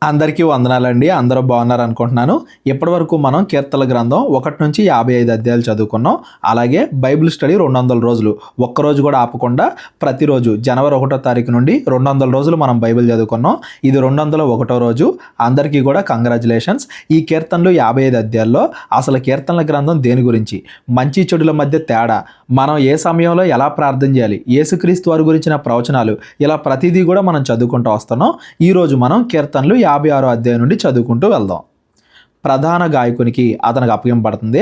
అందరికీ వందనాలండి. అందరూ బాగున్నారు అనుకుంటున్నాను. ఇప్పటివరకు మనం కీర్తనల గ్రంథం 1 నుంచి 55 అధ్యాయాలు చదువుకున్నాం. అలాగే బైబిల్ స్టడీ 200 రోజులు. ఒక్కరోజు కూడా ఆపకుండా ప్రతిరోజు జనవరి 1వ తారీఖు నుండి 200 రోజులు మనం బైబిల్ చదువుకున్నాం. ఇది 201వ రోజు. అందరికీ కూడా కంగ్రాచులేషన్స్. ఈ కీర్తనలు 55 అధ్యాయాల్లో అసలు కీర్తనల గ్రంథం దేని గురించి, మంచి చెడుల మధ్య తేడా, మనం ఏ సమయంలో ఎలా ప్రార్థన చేయాలి, యేసుక్రీస్తు వారి గురించిన ప్రవచనాలు, ఇలా ప్రతిదీ కూడా మనం చదువుకుంటూ వస్తున్నాం. ఈరోజు మనం కీర్తనలు 56వ అధ్యాయం నుండి చదువుకుంటూ వెళ్దాం. ప్రధాన గాయకునికి అతనికి అప్పగింపబడుతుంది.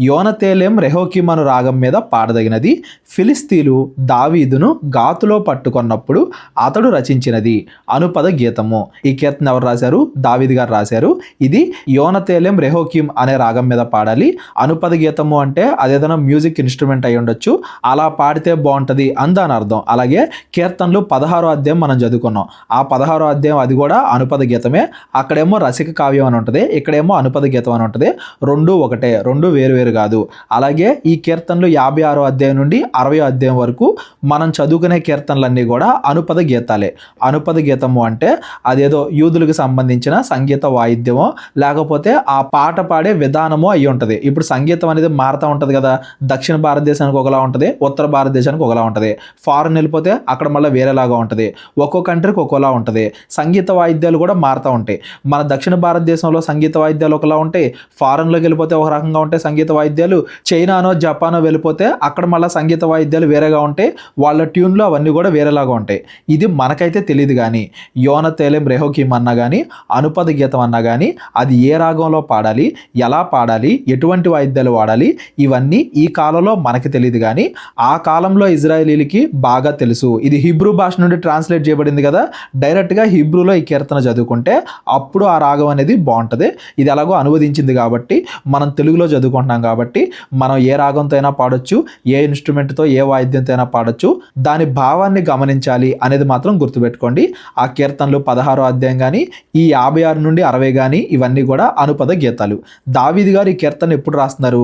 యోనతేలెం రెహోకీం అను రాగం మీద పాడదగినది. ఫిలిస్తీన్లు దావీదును గాతులో పట్టుకున్నప్పుడు అతడు రచించినది అనుపద గీతము. ఈ కీర్తన ఎవరు రాశారు? దావీదు గారు రాశారు. ఇది యోనతేలెం రెహోకీం అనే రాగం మీద పాడాలి. అనుపద గీతము అంటే అదేదైనా మ్యూజిక్ ఇన్స్ట్రుమెంట్ అయి ఉండొచ్చు. అలా పాడితే బాగుంటుంది అని దాని అర్థం. అలాగే కీర్తనలు 16వ అధ్యాయం మనం చదువుకున్నాం. ఆ 16వ అధ్యాయం అది కూడా అనుపద గీతమే. అక్కడేమో రసిక కావ్యం అని ఉంటుంది, ఇక్కడేమో అనుపద గీతం అని ఉంటుంది. రెండు ఒకటే, రెండు వేరు కాదు. అలాగే ఈ కీర్తనలు 56వ అధ్యాయం నుండి 60వ అధ్యాయం వరకు మనం చదువుకునే కీర్తనలన్నీ కూడా అనుపద గీతాలే. అనుపద గీతము అంటే అదేదో యూదులకు సంబంధించిన సంగీత వాయిద్యమో లేకపోతే ఆ పాట పాడే విధానమో అయి ఉంటుంది. ఇప్పుడు సంగీతం అనేది మారుతూ ఉంటుంది కదా. దక్షిణ భారతదేశానికి ఒకలా ఉంటుంది, ఉత్తర భారతదేశానికి ఒకలా ఉంటుంది. ఫారెన్ వెళ్ళిపోతే అక్కడ మళ్ళీ వేరేలాగా ఉంటుంది. ఒక్కో కంట్రీకి ఒక్కోలా ఉంటుంది. సంగీత వాయిద్యాలు కూడా మారుతూ ఉంటాయి. మన దక్షిణ భారతదేశంలో సంగీత వాయిద్యాలు ఒకలా ఉంటాయి, ఫారెన్లోకి వెళ్ళిపోతే ఒక రకంగా ఉంటాయి సంగీత వాయిద్యాలు. చైనానో జపానో వెళ్ళిపోతే అక్కడ మళ్ళీ సంగీత వాయిద్యాలు వేరేగా ఉంటాయి. వాళ్ళ ట్యూన్లు అవన్నీ కూడా వేరేలాగా ఉంటాయి. ఇది మనకైతే తెలియదు. కానీ యోనతేలెం రెహోకీం అన్నా కానీ అనుపద గీతం అన్నా కానీ అది ఏ రాగంలో పాడాలి, ఎలా పాడాలి, ఎటువంటి వాయిద్యాలు వాడాలి, ఇవన్నీ ఈ కాలంలో మనకి తెలియదు. కానీ ఆ కాలంలో ఇజ్రాయేలీలకి బాగా తెలుసు. ఇది హిబ్రూ భాష నుండి ట్రాన్స్లేట్ చేయబడింది కదా. డైరెక్ట్గా హిబ్రూలో ఈ కీర్తన చదువుకుంటే అప్పుడు ఆ రాగం అనేది బాగుంటుంది. ఇది ఎలాగో అనువదించింది కాబట్టి మనం తెలుగులో చదువుకుంటున్నాం కాబట్టి మనం ఏ రాగంతో అయినా పాడొచ్చు, ఏ ఇన్స్ట్రుమెంట్తో ఏ వాయిద్యంతో అయినా పాడొచ్చు. దాని భావాన్ని గమనించాలి అనేది మాత్రం గుర్తుపెట్టుకోండి. ఆ కీర్తనలు 16వ అధ్యాయం కానీ ఈ 56 నుండి 60 కానీ ఇవన్నీ కూడా అనుపద గీతాలు. దావీదు గారు ఈ కీర్తన ఎప్పుడు రాస్తున్నారు?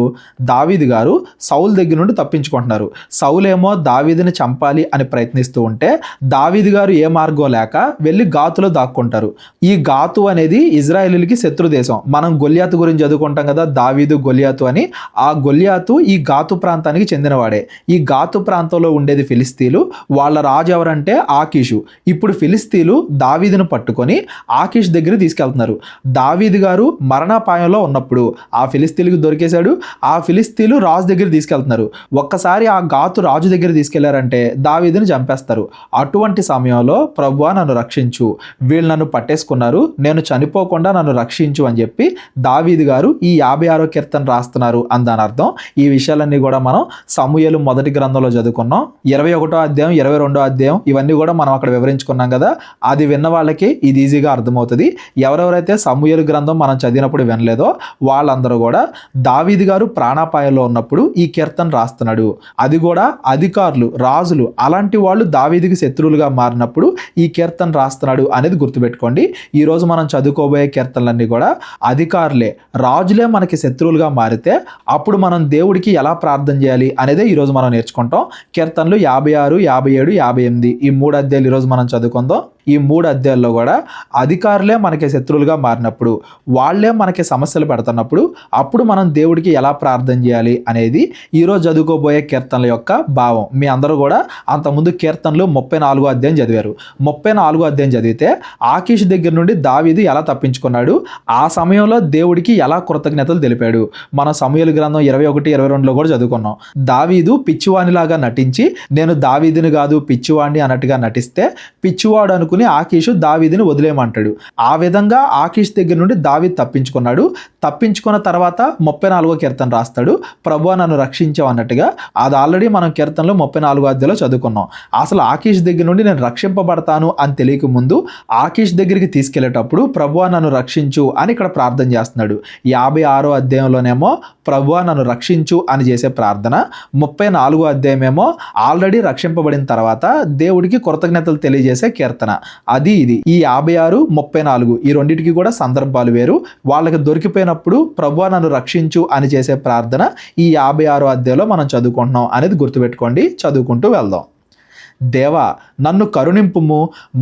దావీదు గారు సౌలు దగ్గర నుండి తప్పించుకుంటున్నారు. సౌలు ఏమో దావీదుని చంపాలి అని ప్రయత్నిస్తూ ఉంటే దావీదు గారు ఏ మార్గం లేక వెళ్ళి గాతులో దాక్కుంటారు. ఈ గాతు అనేది ఇజ్రాయేలీలకి శత్రు దేశం. మనం గొల్యాతు గురించి చదువుకుంటాం కదా, దావీదు గొల్యాతు అని. ఆ గొల్యాతు ఈ గాతు ప్రాంతానికి చెందినవాడే. ఈ గాతు ప్రాంతంలో ఉండేది ఫిలిస్తీన్లు. వాళ్ళ రాజు ఎవరంటే ఆకీషు. ఇప్పుడు ఫిలిస్తీన్లు దావీదును పట్టుకొని ఆకీష్ దగ్గర తీసుకెళ్తున్నారు. దావీదు గారు మరణాపాయంలో ఉన్నప్పుడు ఆ ఫిలిస్తీన్లకు దొరికేశాడు. ఆ ఫిలిస్తీన్లు రాజు దగ్గర తీసుకెళ్తున్నారు. ఒక్కసారి ఆ గాతు రాజు దగ్గర తీసుకెళ్లారంటే దావీదుని చంపేస్తారు. అటువంటి సమయంలో ప్రభువా నన్ను రక్షించు, వీళ్ళు నన్ను పట్టేసుకున్నారు, నేను చనిపోకుండా నన్ను రక్షించు అని చెప్పి దావీదు గారు ఈ 56వ కీర్తన రాస్తున్నారు అని దాని అర్థం. ఈ విషయాలన్నీ కూడా మనం సమూయేలు మొదటి గ్రంథంలో చదువుకున్నాం. 21వ అధ్యాయం, 22వ అధ్యాయం ఇవన్నీ కూడా మనం అక్కడ వివరించుకున్నాం కదా. అది విన్న వాళ్ళకి ఇది ఈజీగా అర్థమవుతుంది. ఎవరెవరైతే సమూయేలు గ్రంథం మనం చదివినప్పుడు వినలేదో వాళ్ళందరూ కూడా దావీదు గారు ప్రాణాపాయంలో ఉన్నప్పుడు ఈ కీర్తన రాస్తున్నాడు. అది కూడా అధికారులు, రాజులు అలాంటి వాళ్ళు దావీదుకి శత్రువులుగా మారినప్పుడు ఈ కీర్తన రాస్తున్నాడు అనేది గుర్తుపెట్టుకోండి. ఈరోజు మనం చదువుకోబోయే కీర్తనలన్నీ కూడా అధికారులే, రాజులే మనకి శత్రువులుగా మారితే అప్పుడు మనం దేవుడికి ఎలా ప్రార్థన చేయాలి అనేదే ఈరోజు మనం నేర్చుకుంటాం. కీర్తనలు 56, 57, 58 ఈ 3 అధ్యాయాలు ఈరోజు మనం చదువుకుందాం. ఈ 3 అధ్యాయాల్లో కూడా అధికారులే మనకి శత్రువులుగా మారినప్పుడు, వాళ్ళే మనకి సమస్యలు పెడుతున్నప్పుడు అప్పుడు మనం దేవుడికి ఎలా ప్రార్థన చేయాలి అనేది ఈరోజు చదువుకోబోయే కీర్తనల యొక్క భావం. మీ అందరూ కూడా అంతకుముందు కీర్తనలు 34వ అధ్యాయం చదివారు. 34వ అధ్యాయం చదివితే ఆకీష్ దగ్గర నుండి దావీదు ఎలా తప్పించుకున్నాడు, ఆ సమయంలో దేవుడికి ఎలా కృతజ్ఞతలు తెలిపాడు. మన సమూయేలు గ్రంథం 21, 22లో కూడా చదువుకున్నాం. దావీదు పిచ్చివాణిలాగా నటించి నేను దావీదుని కాదు పిచ్చివాణ్ణి అన్నట్టుగా నటిస్తే పిచ్చివాడు అనుకుని ఆకీషు దావీదుని వదిలేయమంటాడు. ఆ విధంగా ఆకీష్ దగ్గర నుండి దావీదు తప్పించుకున్నాడు. తప్పించుకున్న తర్వాత 34వ కీర్తన రాస్తాడు. ప్రభువా నన్ను రక్షించావు అన్నట్టుగా. అది ఆల్రెడీ మనం కీర్తనలో 34వ అధ్యాయంలో చదువుకున్నాం. అసలు ఆకీష్ దగ్గర నుండి నేను రక్షింపబడతాను అని తెలియక ముందు ఆకీష్ దగ్గరికి తీసుకెళ్లేటప్పుడు ప్రభువా నన్ను రక్షించు అని ఇక్కడ ప్రార్థన చేస్తున్నాడు. 56వ అధ్యాయంలోనేమో ప్రభువా నన్ను రక్షించు అని చేసే ప్రార్థన. 34వ అధ్యాయమేమో ఆల్రెడీ రక్షింపబడిన తర్వాత దేవుడికి కృతజ్ఞతలు తెలియజేసే కీర్తన. అది ఇది. ఈ 56, 34 ఈ రెండింటికి కూడా సందర్భాలు వేరు. వాళ్ళకి దొరికిపోయినప్పుడు ప్రభువా నన్ను రక్షించు అని చేసే ప్రార్థన ఈ 56వ అధ్యాయంలో మనం చదువుకుంటున్నాం అనేది గుర్తుపెట్టుకోండి. చదువుకుంటూ వెళ్దాం. దేవా నన్ను కరుణింపుము,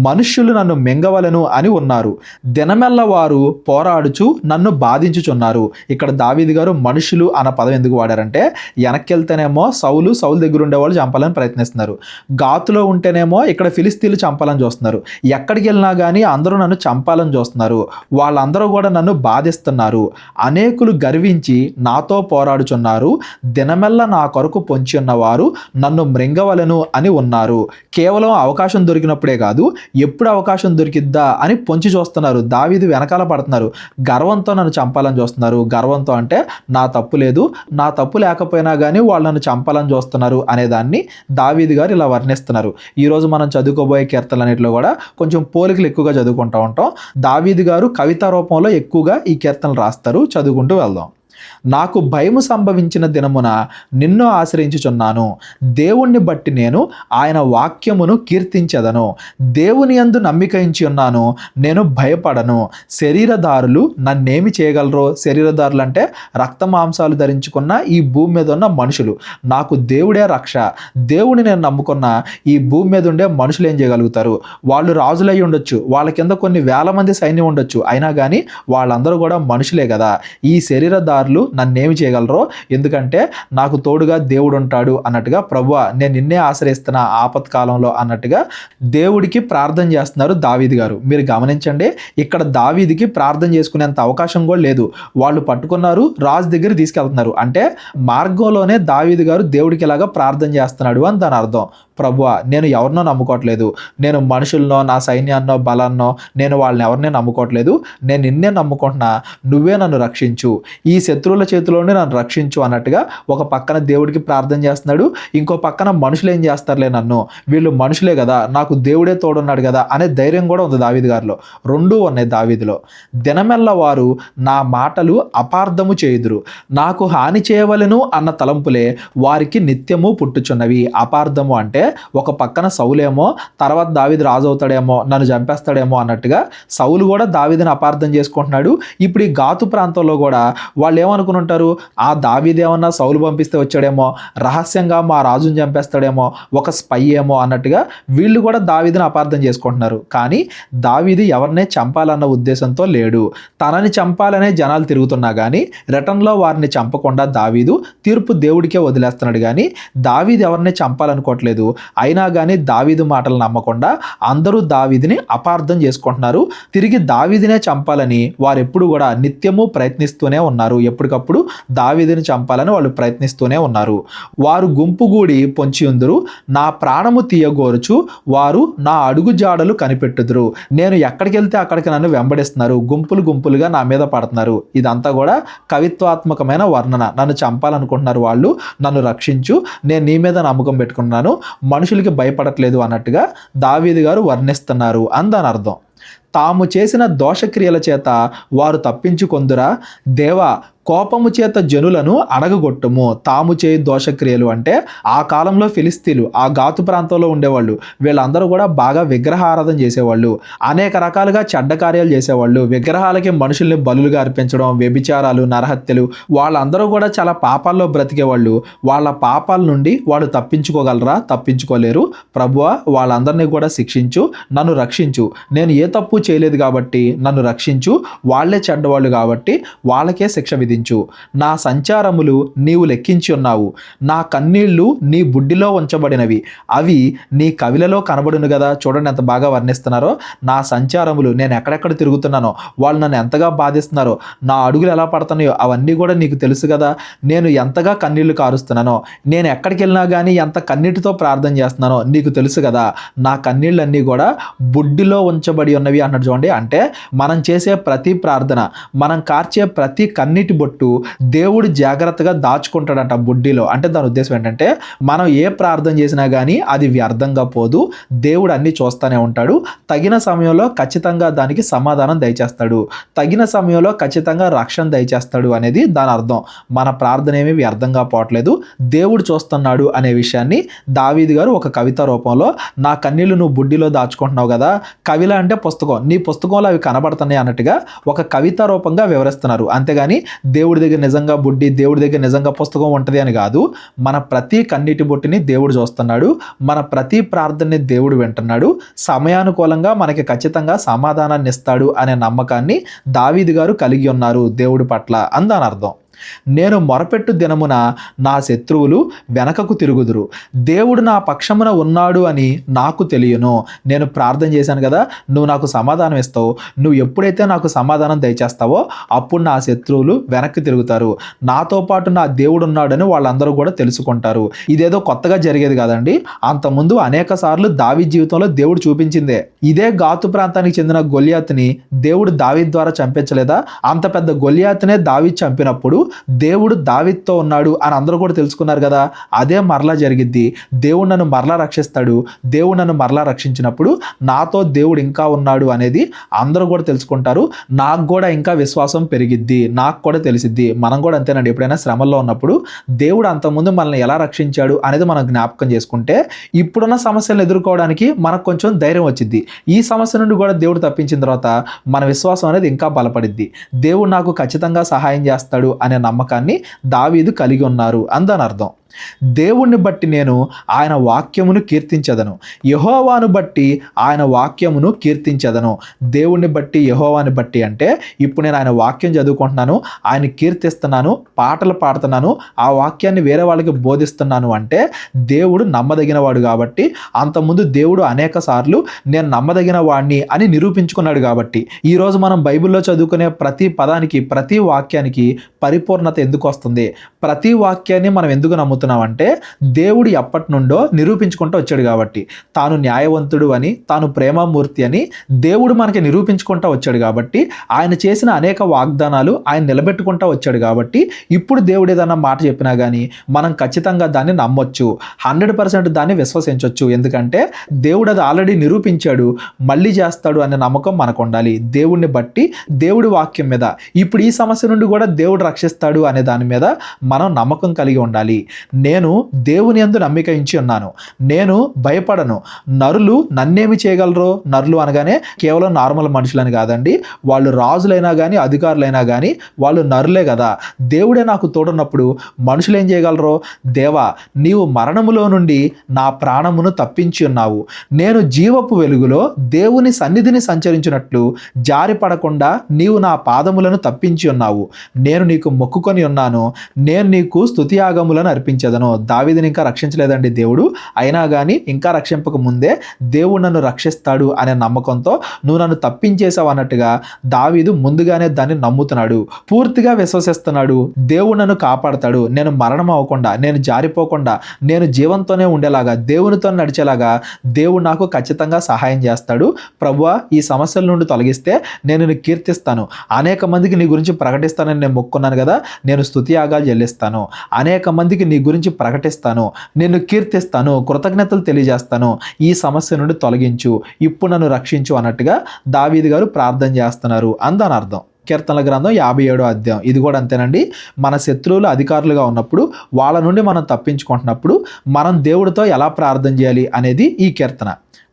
మనుష్యులు నన్ను మింగవలెను అని ఉన్నారు. దినమెల్ల వారు పోరాడుచు నన్ను బాధించుచున్నారు. ఇక్కడ దావీదు గారు మనుషులు అన్న పదం ఎందుకు వాడారంటే, వెనక్కి వెళ్తేనేమో సౌలు దగ్గర ఉండేవాళ్ళు చంపాలని ప్రయత్నిస్తున్నారు, గాతులో ఉంటేనేమో ఇక్కడ ఫిలిస్తీన్లు చంపాలని చూస్తున్నారు, ఎక్కడికి వెళ్ళినా కానీ అందరూ నన్ను చంపాలని చూస్తున్నారు, వాళ్ళందరూ కూడా నన్ను బాధిస్తున్నారు, అనేకులు గర్వించి నాతో పోరాడుచున్నారు, దినమెల్ల నా కొరకు పొంచి ఉన్నవారు నన్ను మృంగవలెను అని ఉన్నారు. కేవలం అవకాశం దొరికినప్పుడే కాదు, ఎప్పుడు అవకాశం దొరికిద్దా అని పొంచి చూస్తున్నారు. దావీదు వెనకాల పడుతున్నారు, గర్వంతో నన్ను చంపాలని చూస్తున్నారు. గర్వంతో అంటే నా తప్పు లేదు, నా తప్పు లేకపోయినా కానీ వాళ్ళు నన్ను చంపాలని చూస్తున్నారు అనేదాన్ని దావీదు గారు ఇలా వర్ణిస్తున్నారు. ఈరోజు మనం చదువుకోబోయే కీర్తనలన్నిటిలో కూడా కొంచెం పోలికలు ఎక్కువగా చదువుకుంటూ ఉంటాం. దావీదు గారు కవితా రూపంలో ఎక్కువగా ఈ కీర్తనలు రాస్తారు. చదువుకుంటూ వెళ్దాం. నాకు భయము సంభవించిన దినమున నిన్ను ఆశ్రయించుచున్నాను. దేవుణ్ణి బట్టి నేను ఆయన వాక్యమును కీర్తించెదను. దేవుని యందు నమ్మిక ఉంచి ఉన్నాను, నేను భయపడను. శరీరధారులు నన్నేమి చేయగలరో? శరీరధారులు అంటే రక్త మాంసాలు ధరించుకున్న ఈ భూమి మీద ఉన్న మనుషులు. నాకు దేవుడే రక్ష. దేవుని నేను నమ్ముకున్న ఈ భూమి మీద ఉండే మనుషులు ఏం చేయగలుగుతారు? వాళ్ళు రాజులై ఉండొచ్చు, వాళ్ళ కింద కొన్ని వేల మంది సైన్యం ఉండొచ్చు, అయినా కానీ వాళ్ళందరూ కూడా మనుషులే కదా. ఈ శరీరధారులు నన్నేమి చేయగలరో? ఎందుకంటే నాకు తోడుగా దేవుడు ఉంటాడు అన్నట్టుగా, ప్రభువా నేను నిన్నే ఆశ్రయిస్తున్న ఆపత్కాలంలో అన్నట్టుగా దేవుడికి ప్రార్థన చేస్తున్నారు దావీదు గారు. మీరు గమనించండి, ఇక్కడ దావీదుకి ప్రార్థన చేసుకునేంత అవకాశం కూడా లేదు. వాళ్ళు పట్టుకున్నారు, రాజు దగ్గర తీసుకెళ్తున్నారు. అంటే మార్గంలోనే దావీదు గారు దేవుడికి ఇలాగా ప్రార్థన చేస్తున్నాడు అని దాని అర్థం. ప్రభువా నేను ఎవరినో నమ్ముకోవట్లేదు, నేను మనుషులనో నా సైన్యాన్నో బలాన్నో నేను వాళ్ళని ఎవరినే నమ్ముకోవట్లేదు, నేను నిన్నే నమ్ముకుంటున్నా, నువ్వే నన్ను రక్షించు, ఈ శత్రువుల చేతిలోనే నన్ను రక్షించు అన్నట్టుగా ఒక పక్కన దేవుడికి ప్రార్థన చేస్తున్నాడు, ఇంకో పక్కన మనుషులు ఏం చేస్తారులే, నన్ను వీళ్ళు మనుషులే కదా, నాకు దేవుడే తోడున్నాడు కదా అనే ధైర్యం కూడా ఉంది దావీదు గారిలో. రెండూ ఉన్నాయి దావీదులో. దినమెల్ల వారు నా మాటలు అపార్థము చేయుదురు, నాకు హాని చేయవలెను అన్న తలంపులే వారికి నిత్యము పుట్టుచున్నవి. అపార్థము అంటే ఒక పక్కన సౌలేమో తర్వాత దావీదు రాజు అవుతాడేమో, నన్ను చంపేస్తాడేమో అన్నట్టుగా సౌలు కూడా దావీదుని అపార్థం చేసుకుంటున్నాడు. ఇప్పుడు ఈ గాతు ప్రాంతంలో కూడా వాళ్ళు ఏమనుకుని ఉంటారు, ఆ దావీదు ఏమన్నా సౌలు పంపిస్తే వచ్చాడేమో, రహస్యంగా మా రాజుని చంపేస్తాడేమో, ఒక స్పై ఏమో అన్నట్టుగా వీళ్ళు కూడా దావీదుని అపార్థం చేసుకుంటున్నారు. కానీ దావీదు ఎవరినే చంపాలన్న ఉద్దేశంతో లేడు. తనని చంపాలనే జనాలు తిరుగుతున్నా కానీ రిటర్న్లో వారిని చంపకుండా దావీదు తీర్పు దేవుడికే వదిలేస్తున్నాడు. కానీ దావీదు ఎవరిని చంపాలనుకోవట్లేదు. అయినా కానీ దావీదు మాటలు నమ్మకుండా అందరూ దావీదుని అపార్థం చేసుకుంటున్నారు. తిరిగి దావీదునే చంపాలని వారు ఎప్పుడు కూడా నిత్యము ప్రయత్నిస్తూనే ఉన్నారు. ఎప్పటికప్పుడు దావీదుని చంపాలని వాళ్ళు ప్రయత్నిస్తూనే ఉన్నారు. వారు గుంపుగూడి పొంచి ఉందురు, నా ప్రాణము తీయగోరుచు వారు నా అడుగు జాడలు కనిపెట్టుదురు. నేను ఎక్కడికి వెళ్తే అక్కడికి నన్ను వెంబడిస్తున్నారు, గుంపులు గుంపులుగా నా మీద పడుతున్నారు. ఇదంతా కూడా కవిత్వాత్మకమైన వర్ణన. నన్ను చంపాలనుకుంటున్నారు వాళ్ళు, నన్ను రక్షించు, నేను నీ మీద నమ్మకం పెట్టుకున్నాను, మనుషులకి భయపడట్లేదు అన్నట్టుగా దావీదు గారు వర్ణిస్తున్నారు అని దాని అర్థం. తాము చేసిన దోషక్రియల చేత వారు తప్పించుకొందురా? దేవా కోపము చేత జనులను అడగగొట్టుము. తాము చేయి దోషక్రియలు అంటే ఆ కాలంలో ఫిలిస్తీన్లు ఆ గాతు ప్రాంతంలో ఉండేవాళ్ళు. వీళ్ళందరూ కూడా బాగా విగ్రహారాధన చేసేవాళ్ళు, అనేక రకాలుగా చెడ్డ కార్యాలు చేసేవాళ్ళు. విగ్రహాలకి మనుషుల్ని బలులుగా అర్పించడం, వ్యభిచారాలు, నరహత్యలు, వాళ్ళందరూ కూడా చాలా పాపాల్లో బ్రతికేవాళ్ళు. వాళ్ళ పాపాల నుండి వాళ్ళు తప్పించుకోగలరా? తప్పించుకోలేరు. ప్రభువా వాళ్ళందరినీ కూడా శిక్షించు, నన్ను రక్షించు, నేను ఏ తప్పు చేయలేదు కాబట్టి నన్ను రక్షించు, వాళ్ళే చెడ్డవాళ్ళు కాబట్టి వాళ్ళకే శిక్ష విధించు. నా సంచారములు నీవు లెక్కించి ఉన్నావు, నా కన్నీళ్లు నీ బుడ్డిలో ఉంచబడినవి, అవి నీ కవిలలో కనబడును కదా. చూడండి ఎంత బాగా వర్ణిస్తున్నారో. నా సంచారములు, నేను ఎక్కడెక్కడ తిరుగుతున్నానో, వాళ్ళు నన్ను ఎంతగా బాధిస్తున్నారో, నా అడుగులు ఎలా పడుతున్నాయో అవన్నీ కూడా నీకు తెలుసు కదా. నేను ఎంతగా కన్నీళ్లు కారుస్తున్నానో, నేను ఎక్కడికి వెళ్ళినా కానీ ఎంత కన్నీటితో ప్రార్థన చేస్తున్నానో నీకు తెలుసు కదా. నా కన్నీళ్ళన్నీ కూడా బుడ్డిలో ఉంచబడి ఉన్నవి అన్నాడు. చూడండి, అంటే మనం చేసే ప్రతి ప్రార్థన, మనం కార్చే ప్రతి కన్నీటి బొట్టు దేవుడు జాగ్రత్తగా దాచుకుంటాడంట బుడ్డిలో. అంటే దాని ఉద్దేశం ఏంటంటే మనం ఏ ప్రార్థన చేసినా కానీ అది వ్యర్థంగా పోదు, దేవుడు అన్ని చూస్తూనే ఉంటాడు. తగిన సమయంలో ఖచ్చితంగా దానికి సమాధానం దయచేస్తాడు, తగిన సమయంలో ఖచ్చితంగా రక్షణ దయచేస్తాడు అనేది దాని అర్థం. మన ప్రార్థన ఏమీ వ్యర్థంగా పోవట్లేదు, దేవుడు చూస్తున్నాడు అనే విషయాన్ని దావీదు గారు ఒక కవిత రూపంలో, నా కన్నీళ్లు నువ్వు బుడ్డిలో దాచుకుంటున్నావు కదా, కవిల అంటే పుస్తకం, నీ పుస్తకంలో అవి కనబడుతున్నాయి అన్నట్టుగా ఒక కవిత రూపంగా వివరిస్తున్నారు. అంతేగాని దేవుడి దగ్గర నిజంగా బుడ్డి, దేవుడి దగ్గర నిజంగా పుస్తకం ఉంటుంది అని కాదు. మన ప్రతి కన్నీటి బొట్టుని దేవుడు చూస్తున్నాడు. మన ప్రతి ప్రార్థనని దేవుడు వింటున్నాడు. సమయానుకూలంగా మనకి ఖచ్చితంగా సమాధానాన్ని ఇస్తాడు అనే నమ్మకాన్ని దావీదు గారు కలిగి ఉన్నారు దేవుడి పట్ల అందని అర్థం. నేను మొరపెట్టు దినమున నా శత్రువులు వెనకకు తిరుగుదురు. దేవుడు నా పక్షమున ఉన్నాడు అని నాకు తెలియను. నేను ప్రార్థన చేశాను కదా, నువ్వు నాకు సమాధానం ఇస్తావు. నువ్వు ఎప్పుడైతే నాకు సమాధానం దయచేస్తావో అప్పుడు నా శత్రువులు వెనక్కి తిరుగుతారు. నాతో పాటు నా దేవుడు ఉన్నాడని వాళ్ళందరూ కూడా తెలుసుకుంటారు. ఇదేదో కొత్తగా జరిగేది కాదండి. అంతకుముందు అనేక సార్లు దావీదు జీవితంలో దేవుడు చూపించిందే. ఇదే గాతు ప్రాంతానికి చెందిన గొల్యాతుని దేవుడు దావీదు ద్వారా చంపించలేదా? అంత పెద్ద గొల్యాతునే దావీదు చంపినప్పుడు దేవుడు దావీదుతో ఉన్నాడు అని అందరూ కూడా తెలుసుకున్నారు కదా. అదే మరలా జరిగిద్ది. దేవుడు నన్ను మరలా రక్షిస్తాడు. దేవుడు నన్ను మరలా రక్షించినప్పుడు నాతో దేవుడు ఇంకా ఉన్నాడు అనేది అందరూ కూడా తెలుసుకుంటారు. నాకు కూడా ఇంకా విశ్వాసం పెరిగిద్ది, నాకు కూడా తెలిసిద్ది. మనం కూడా అంతేనండి. ఎప్పుడైనా శ్రమల్లో ఉన్నప్పుడు దేవుడు అంతకుముందు మనల్ని ఎలా రక్షించాడు అనేది మనం జ్ఞాపకం చేసుకుంటే ఇప్పుడున్న సమస్యలను ఎదుర్కోవడానికి మనకు కొంచెం ధైర్యం వచ్చింది. ఈ సమస్య నుండి కూడా దేవుడు తప్పించిన తర్వాత మన విశ్వాసం అనేది ఇంకా బలపడిద్ది. దేవుడు నాకు ఖచ్చితంగా సహాయం చేస్తాడు అనే నమ్మకాన్ని దావీదు కలిగి ఉన్నారు అందని అర్థం. దేవుణ్ణి బట్టి నేను ఆయన వాక్యమును కీర్తించదను, యెహోవాను బట్టి ఆయన వాక్యమును కీర్తించదను. దేవుణ్ణి బట్టి, యెహోవాని బట్టి అంటే ఇప్పుడు నేను ఆయన వాక్యం చదువుకుంటున్నాను, ఆయన కీర్తిస్తున్నాను, పాటలు పాడుతున్నాను, ఆ వాక్యాన్ని వేరే వాళ్ళకి బోధిస్తున్నాను అంటే దేవుడు నమ్మదగిన వాడు కాబట్టి, అంతకుముందు దేవుడు అనేక సార్లు నేను నమ్మదగిన వాడిని అని నిరూపించుకున్నాడు కాబట్టి. ఈరోజు మనం బైబిల్లో చదువుకునే ప్రతి పదానికి, ప్రతి వాక్యానికి పరిపూర్ణత ఎందుకు వస్తుంది? ప్రతి వాక్యాన్ని మనం ఎందుకు నమ్ముతున్నాం అంటే దేవుడు ఎప్పటి నుండో నిరూపించుకుంటూ వచ్చాడు కాబట్టి. తాను న్యాయవంతుడు అని, తాను ప్రేమమూర్తి అని దేవుడు మనకి నిరూపించుకుంటూ వచ్చాడు కాబట్టి, ఆయన చేసిన అనేక వాగ్దానాలు ఆయన నిలబెట్టుకుంటూ వచ్చాడు కాబట్టి ఇప్పుడు దేవుడు ఏదన్నా మాట చెప్పినా కానీ మనం ఖచ్చితంగా దాన్ని నమ్మొచ్చు, 100% దాన్ని విశ్వసించవచ్చు. ఎందుకంటే దేవుడు అది ఆల్రెడీ నిరూపించాడు, మళ్ళీ చేస్తాడు అనే నమ్మకం మనకు ఉండాలి. దేవుడిని బట్టి, దేవుడి వాక్యం మీద, ఇప్పుడు ఈ సమస్య నుండి కూడా దేవుడు రక్షిస్తాడు అనే దాని మీద మనం నమ్మకం కలిగి ఉండాలి. నేను దేవుని యందు నమ్మిక ఉంచి ఉన్నాను, నేను భయపడను. నరులు నన్నేమి చేయగలరో? నరులు అనగానే కేవలం నార్మల్ మనుషులని కాదండి. వాళ్ళు రాజులైనా కానీ, అధికారులైనా కానీ వాళ్ళు నరులే కదా. దేవుడే నాకు తోడున్నప్పుడు మనుషులు ఏం చేయగలరో? దేవా, నీవు మరణములో నుండి నా ప్రాణమును తప్పించి ఉన్నావు. నేను జీవపు వెలుగులో దేవుని సన్నిధిని సంచరించినట్లు జారిపడకుండా నీవు నా పాదములను తప్పించి ఉన్నావు. నేను నీకు మొక్కుకొని ఉన్నాను, నేను నీకు స్తుతియాగములను అర్పించదను. దావీదుని ఇంకా రక్షించలేదండి దేవుడు, అయినా కానీ ఇంకా రక్షింపక ముందే దేవుడు నన్ను రక్షిస్తాడు అనే నమ్మకంతో నువ్వు నన్ను తప్పించేసావు అన్నట్టుగా దావీదు ముందుగానే దాన్ని నమ్ముతున్నాడు, పూర్తిగా విశ్వసిస్తున్నాడు. దేవుడు నన్ను కాపాడతాడు, నేను మరణం అవ్వకుండా, నేను జారిపోకుండా, నేను జీవంతోనే ఉండేలాగా, దేవునితో నడిచేలాగా దేవుడు నాకు ఖచ్చితంగా సహాయం చేస్తాడు. ప్రభువా, ఈ సమస్యల నుండి తొలగిస్తే నేను నిన్ను కీర్తిస్తాను, అనేక మందికి నీ గురించి ప్రకటిస్తానని నేను మొక్కున్నాను కదా, నేను స్తుతియాగాలు చెల్లిస్తాను, అనేక మందికి నీ గురించి ప్రకటిస్తాను, నిన్ను కీర్తిస్తాను, కృతజ్ఞతలు తెలియజేస్తాను, ఈ సమస్య నుండి తొలగించు, ఇప్పుడు నన్ను రక్షించు అన్నట్టుగా దావీదు గారు ప్రార్థన చేస్తున్నారు అందని అర్థం. కీర్తనల గ్రంథం 57వ అధ్యాయం ఇది కూడా అంతేనండి. మన శత్రువులు అధికారులుగా ఉన్నప్పుడు వాళ్ళ నుండి మనం తప్పించుకుంటున్నప్పుడు మనం దేవుడితో ఎలా ప్రార్థన చేయాలి అనేది ఈ కీర్తన.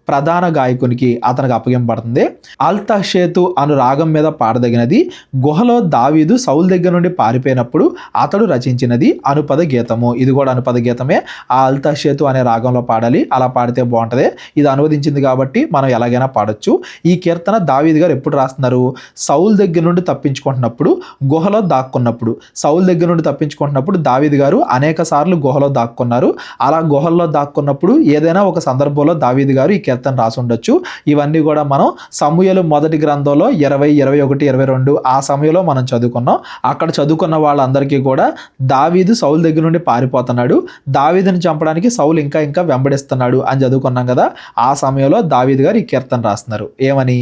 ప్రధాన గాయకునికి అతనికి అప్పగింపబడుతుంది. అల్తషేతు అను రాగం మీద పాడదగినది. గుహలో దావీదు సౌలు దగ్గర నుండి పారిపోయినప్పుడు అతడు రచించినది అనుపద గీతము. ఇది కూడా అనుపద గీతమే. ఆ అల్తషేతు అనే రాగంలో పాడాలి, అలా పాడితే బాగుంటుంది. ఇది అనువదించింది కాబట్టి మనం ఎలాగైనా పాడొచ్చు. ఈ కీర్తన దావీదు గారు ఎప్పుడు రాస్తున్నారు? సౌలు దగ్గర నుండి తప్పించుకుంటున్నప్పుడు, గుహలో దాక్కున్నప్పుడు. సౌలు దగ్గర నుండి తప్పించుకుంటున్నప్పుడు దావీదు గారు అనేక సార్లు గుహలో దాక్కున్నారు. అలా గుహల్లో దాక్కున్నప్పుడు ఏదైనా ఒక సందర్భంలో దావీదు గారు ఈ కీర్తన రాసి ఉండొచ్చు. ఇవన్నీ కూడా మనం సమూయేలు మొదటి గ్రంథంలో 20, 21, 22 ఆ సమయంలో మనం చదువుకున్నాం. అక్కడ చదువుకున్న వాళ్ళందరికీ కూడా దావీదు సౌలు దగ్గర నుండి పారిపోతున్నాడు, దావీదుని చంపడానికి సౌలు ఇంకా వెంబడిస్తున్నాడు అని చదువుకున్నాం కదా. ఆ సమయంలో దావీదు గారు ఈ కీర్తన రాస్తున్నారు. ఏమని?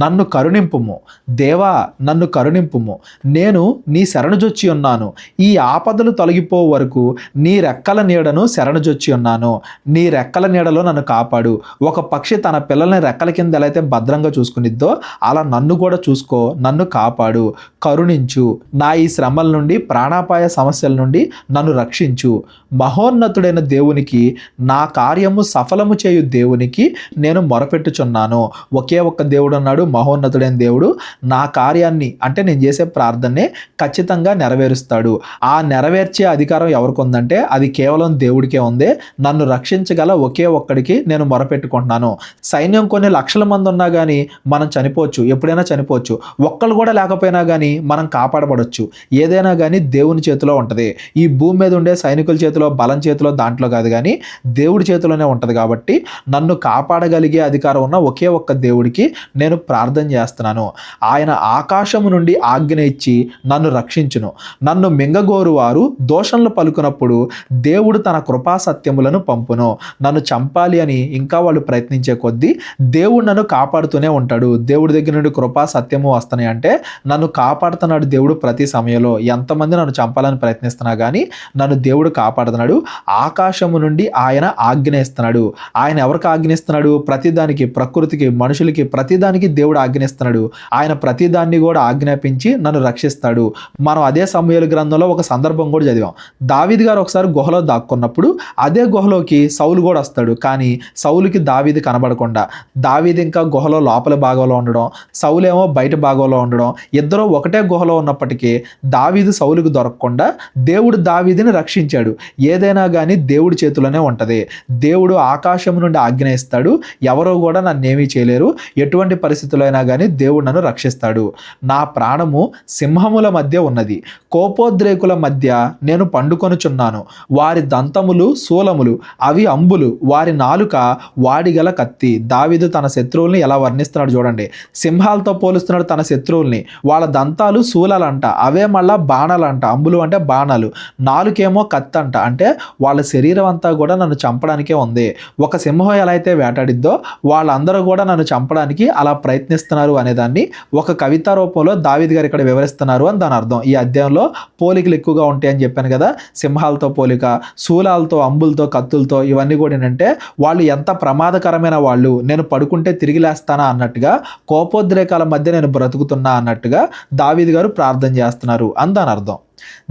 నన్ను కరుణింపుము దేవా, నన్ను కరుణింపుము, నేను నీ శరణుజొచ్చి ఉన్నాను. ఈ ఆపదలు తొలగిపో వరకు నీ రెక్కల నీడను శరణుజొచ్చి ఉన్నాను. నీ రెక్కల నీడలో నన్ను కాపాడు. ఒక పక్షి తన పిల్లల్ని రెక్కల కింద ఎలా అయితే భద్రంగా చూసుకునిద్దో అలా నన్ను కూడా చూసుకో, నన్ను కాపాడు. కరుణించు. నా ఈ శ్రమల నుండి, ప్రాణాపాయ సమస్యల నుండి నన్ను రక్షించు. మహోన్నతుడైన దేవునికి, నా కార్యము సఫలము చేయు దేవునికి నేను మొరపెట్టుచున్నాను. ఒకే ఒక్క దేవుడు అన్నాడు, మహోన్నతుడైన దేవుడు. నా కార్యాన్ని అంటే నేను చేసే ప్రార్థనే ఖచ్చితంగా నెరవేరుస్తాడు. ఆ నెరవేర్చే అధికారం ఎవరికి ఉందంటే అది కేవలం దేవుడికే ఉంది. నన్ను రక్షించగల ఒకే ఒక్కడికి నేను మొరపెట్టుకుంటున్నాను. సైన్యం కొన్ని లక్షల మంది ఉన్నా కానీ మనం చనిపోవచ్చు, ఎప్పుడైనా చనిపోవచ్చు. ఒక్కళ్ళు కూడా లేకపోయినా కానీ మనం కాపాడబడవచ్చు. ఏదైనా కానీ దేవుని చేతిలో ఉంటుంది. ఈ భూమి మీద ఉండే సైనికుల చేతిలో, బలం చేతిలో, దాంట్లో కాదు కానీ దేవుడి చేతిలోనే ఉంటుంది. కాబట్టి నన్ను కాపాడగలిగే అధికారం ఉన్న ఒకే ఒక్క దేవుడికి నేను ప్రార్థన చేస్తున్నాను. ఆయన ఆకాశము నుండి ఆజ్ఞ ఇచ్చి నన్ను రక్షించును. నన్ను మింగగోరు వారు దోషంలు పలుకున్నప్పుడు దేవుడు తన కృపా సత్యములను పంపును. నన్ను చంపాలి అని ఇంకా వాళ్ళు ప్రయత్నించే కొద్దీ దేవుడు నన్ను కాపాడుతూనే ఉంటాడు. దేవుడి దగ్గర నుండి కృపా సత్యము వస్తున్నాయి అంటే నన్ను కాపాడుతున్నాడు దేవుడు. ప్రతి సమయంలో ఎంతమంది నన్ను చంపాలని ప్రయత్నిస్తున్నా కానీ నన్ను దేవుడు కాపాడుతున్నాడు. ఆకాశము నుండి ఆయన ఆజ్ఞయిస్తున్నాడు. ఆయన ఎవరికి ఆజ్ఞయిస్తున్నాడు? ప్రతిదానికి, ప్రకృతికి, మనుషులకి, ప్రతిదానికి దేవుడు ఆజ్ఞయిస్తున్నాడు. ఆయన ప్రతిదాన్ని కూడా ఆజ్ఞాపించి నన్ను రక్షిస్తాడు. మనం అదే సమూయేలు గ్రంథంలో ఒక సందర్భం కూడా చదివాం. దావీదు గారు ఒకసారి గుహలో దాక్కున్నప్పుడు అదే గుహలోకి సౌలు కూడా వస్తాడు. కానీ సౌలుకి దావీదు కనబడకుండా, దావీదు ఇంకా గుహలో లోపల భాగంలో ఉండడం, సౌలేమో బయట భాగంలో ఉండడం, ఇద్దరు ఒకటే గుహలో ఉన్నప్పటికీ దావీదు సౌలుకు దొరకకుండా దేవుడు దావీదుని రక్షించాడు. ఏదైనా కానీ దేవుడి చేతిలోనే ఉంటుంది. దేవుడు ఆకాశం నుండి ఆజ్ఞ ఇస్తాడు. ఎవరో కూడా నన్నేమీ చేయలేరు. ఎటువంటి పరిస్థితుల్లో అయినా కానీ దేవుడు నన్ను రక్షిస్తాడు. నా ప్రాణము సింహముల మధ్య ఉన్నది, కోపోద్రేకుల మధ్య నేను పండుకొనుచున్నాను. వారి దంతములు శూలములు, అవి అంబులు, వారి నాలుక వాడిగల కత్తి. దావీదు తన శత్రువుల్ని ఎలా వర్ణిస్తున్నాడు చూడండి. సింహాలతో పోలుస్తున్నాడు తన శత్రువుల్ని. వాళ్ళ దంతాలు శూలాలంట, అవే మళ్ళా బాణాలంట. అంబులు అంటే బాణాలు, నాలుకేమో కత్తి అంట. అంటే వాళ్ళ శరీరం అంతా కూడా నన్ను చంపడానికే ఉంది. ఒక సింహం ఎలా అయితే వేటాడిద్దో వాళ్ళందరూ కూడా నన్ను చంపడానికి అలా ప్రయత్నిస్తున్నారు అనేదాన్ని ఒక కవితా రూపంలో దావీదు గారు ఇక్కడ వివరిస్తున్నారు అని దాని అర్థం. ఈ అధ్యాయంలో పోలికలు ఎక్కువగా ఉంటాయని చెప్పాను కదా. సింహాలతో పోలిక, శూలాలతో, అంబులతో, కత్తులతో, ఇవన్నీ కూడా ఏంటంటే వాళ్ళు ఎంత ప్రమాదకరమైన వాళ్ళు, నేను పడుకుంటే తిరిగి లేస్తానా అన్నట్టుగా, కోపోద్రేకాల మధ్య నేను బ్రతుకుతున్నా అన్నట్టుగా దావీదు గారు ప్రార్థన చేస్తున్నారు అని దాని అర్థం.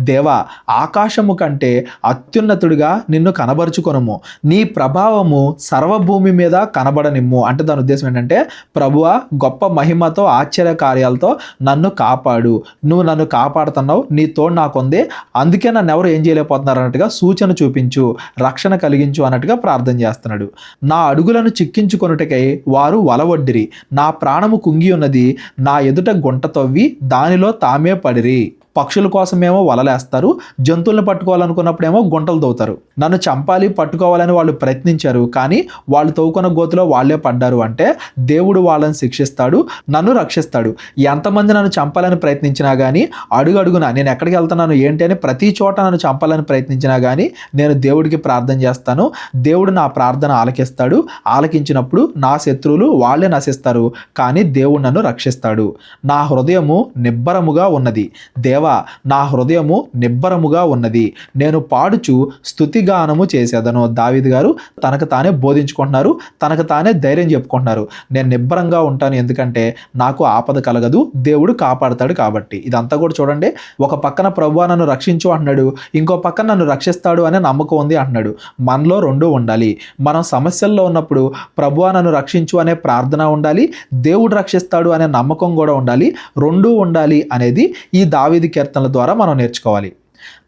దేవా, ఆకాశము కంటే అత్యున్నతుడిగా నిన్ను కనబరుచుకొనుము. నీ ప్రభావము సర్వభూమి మీద కనబడనిమ్ము. అంటే దాని ఉద్దేశం ఏంటంటే, ప్రభువా, గొప్ప మహిమతో, ఆశ్చర్య కార్యాలతో నన్ను కాపాడు. నువ్వు నన్ను కాపాడుతున్నావు, నీ తోడు నాకుంది, అందుకే నన్ను ఎవరు ఏం చేయలేకపోతున్నారు అన్నట్టుగా సూచన చూపించు, రక్షణ కలిగించు అన్నట్టుగా ప్రార్థన చేస్తున్నాడు. నా అడుగులను చిక్కించుకొనుటకై వారు వలవొడ్డిరి. నా ప్రాణము కుంగి ఉన్నది, నా ఎదుట గుంట తవ్వి దానిలో తామే పడిరి. పక్షుల కోసమేమో వలలేస్తారు, జంతువులను పట్టుకోవాలనుకున్నప్పుడేమో గుంటలు తవ్వుతారు. నన్ను చంపాలి, పట్టుకోవాలని వాళ్ళు ప్రయత్నించారు, కానీ వాళ్ళు తవ్వుకున్న గోతులో వాళ్ళే పడ్డారు. అంటే దేవుడు వాళ్ళని శిక్షిస్తాడు, నన్ను రక్షిస్తాడు. ఎంతమంది నన్ను చంపాలని ప్రయత్నించినా కానీ, అడుగడుగున నేను ఎక్కడికి వెళ్తున్నాను ఏంటి అని ప్రతి చోట నన్ను చంపాలని ప్రయత్నించినా కానీ నేను దేవుడికి ప్రార్థన చేస్తాను. దేవుడు నా ప్రార్థన ఆలకిస్తాడు. ఆలకించినప్పుడు నా శత్రువులు వాళ్ళే నశిస్తారు, కానీ దేవుడు నన్ను రక్షిస్తాడు. నా హృదయము నిబ్బరముగా ఉన్నది. దేవా, నా హృదయము నిబ్బరముగా ఉన్నది, నేను పాడుచు స్తుతిగానము చేసేదను. దావీదు గారు తనకు తానే బోధించుకుంటున్నారు, తనకు తానే ధైర్యం చెప్పుకుంటున్నారు. నేను నిబ్బరంగా ఉంటాను, ఎందుకంటే నాకు ఆపద కలగదు, దేవుడు కాపాడతాడు కాబట్టి. ఇదంతా కూడా చూడండి. ఒక పక్కన ప్రభువా నన్ను రక్షించు అంటున్నాడు, ఇంకో పక్కన నన్ను రక్షిస్తాడు అనే నమ్మకం ఉంది అంటున్నాడు. మనలో రెండూ ఉండాలి. మనం సమస్యల్లో ఉన్నప్పుడు ప్రభువా నన్ను రక్షించు అనే ప్రార్థన ఉండాలి, దేవుడు రక్షిస్తాడు అనే నమ్మకం కూడా ఉండాలి. రెండూ ఉండాలి అనేది ఈ దావీదు కీర్తనల ద్వారా మనం నేర్చుకోవాలి.